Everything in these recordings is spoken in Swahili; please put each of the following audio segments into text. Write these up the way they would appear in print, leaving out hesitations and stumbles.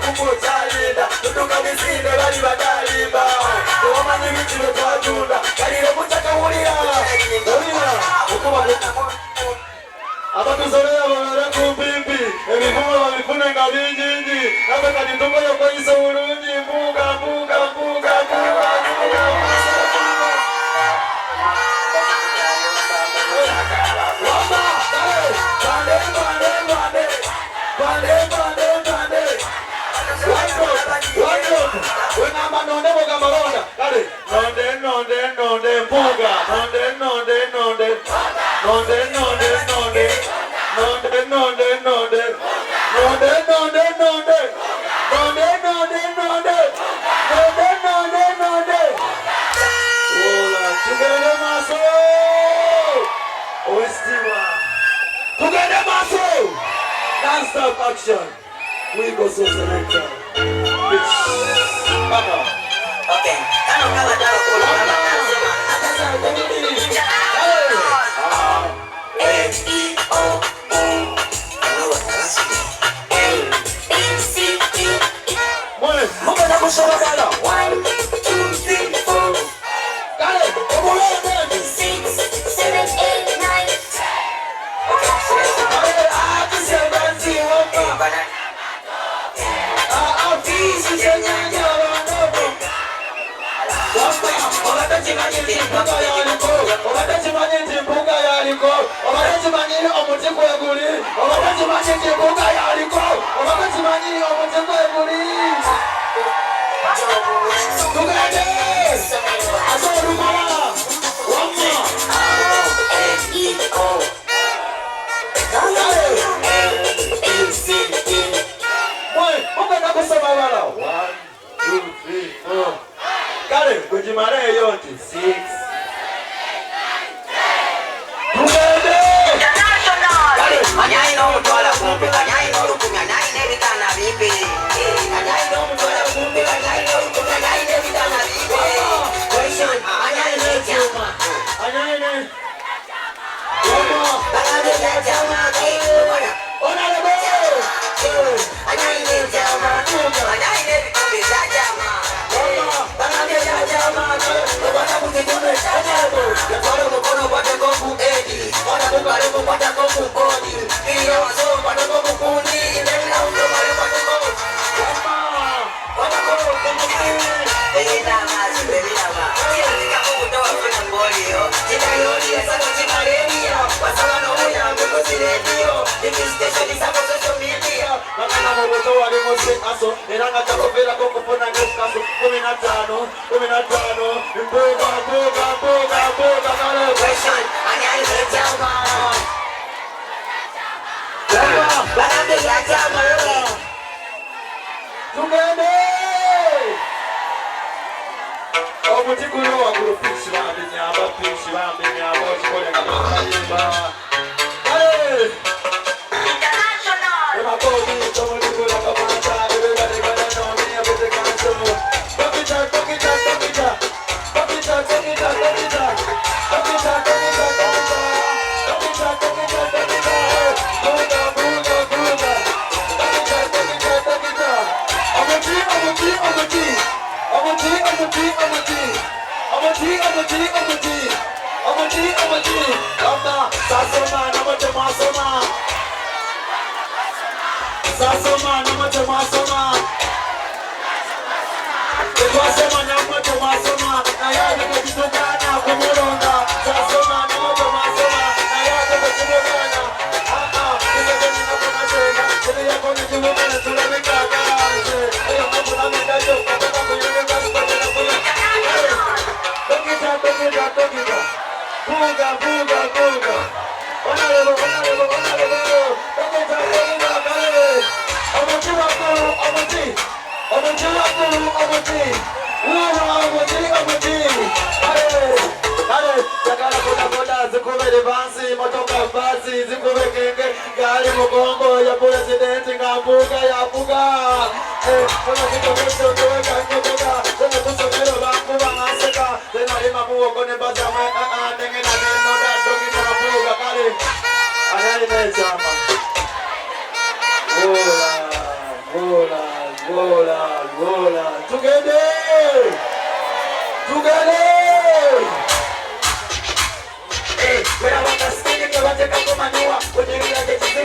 kumutsalida tutuka misinde bali badalimba omanyi bitiro twajunda kalire mutakawulira olina okuba abatuzolera balala kumpimpi ebivumo babifune nga bingingi nabe kati tukoye okoyisa bulungi mbuga non-stop action. We go so selector. Okay.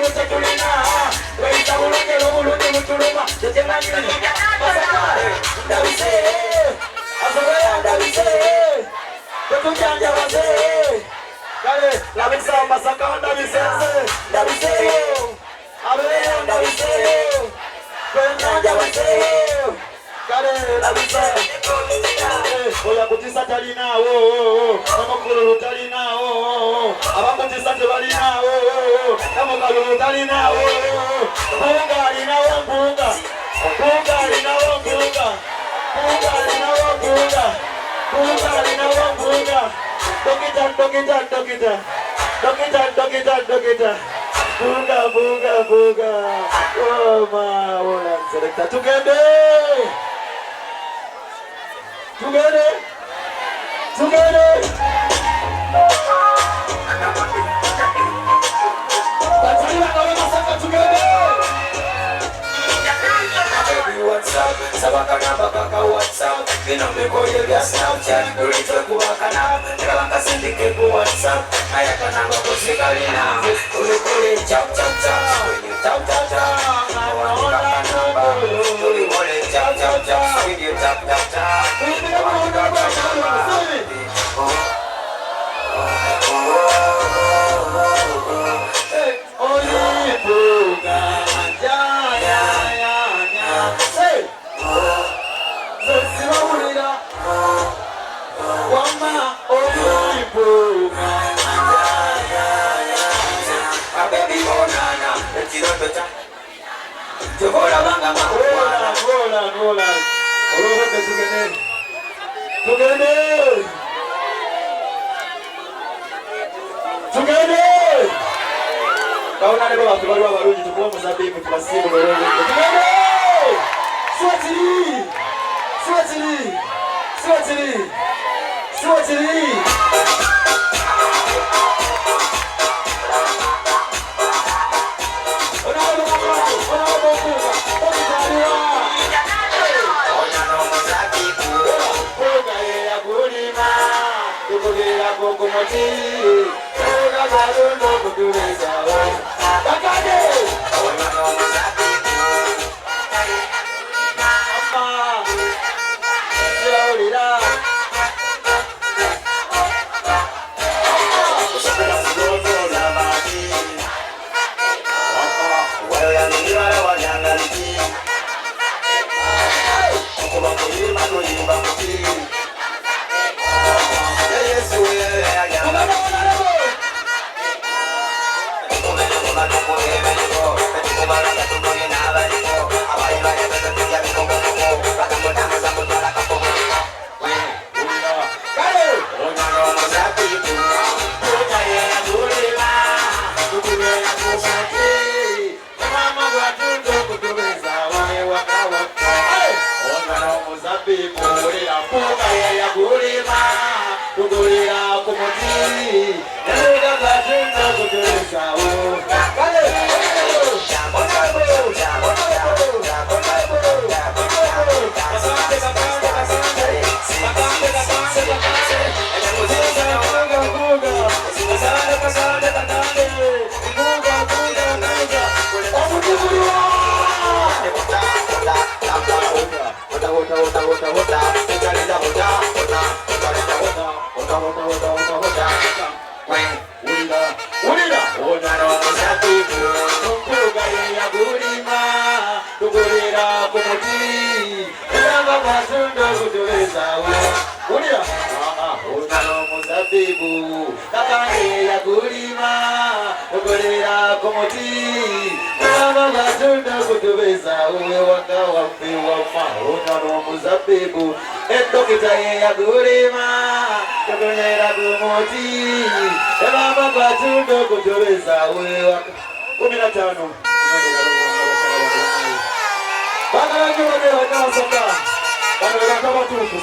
mutatulina Weita bulungi lobulungi mutuluma Tetemanyi Masakale Ndabise Asobeya ndabise Tetujanja wase Kale labisa masaka ndabise Ndabise Abeya ndabise Tetujanja wase Kale labisa Oya kutisa talina Namukululu talina Abakutisa tebalina Namukalulu talina Mpunga alinawo mpunga Mpunga alinawo mpunga Mpunga alinawo mpunga Mpunga alinawo mpunga Dokita dokita dokita Dokita dokita dokita Mpunga mpunga mpunga Oh ma wala selekta tugende Tugende Tugende Bataliwa kawe masaka tugende WhatsApp, sabakana bakaka WhatsApp, vinombekoye vya Snapchat, ulitwe kuwakana, nikabanga sindike ku WhatsApp, ayakana wakusikalina, ulikuli chap chap chap, chap chap chap, nawanika kanamba, ulikuli chap chap chap, video chap chap chap, nawanika kanamba, Olipuga, ya Zesimaulira Wama Olipuga Abebi bonana Echirotocha Jogola banga makuala Gola Olohote tugene Tugene Kauna lebo watubarua waruji tukuwa muzabibu tubasibu lolote Tugene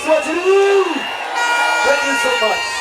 Swatili Thank you so much.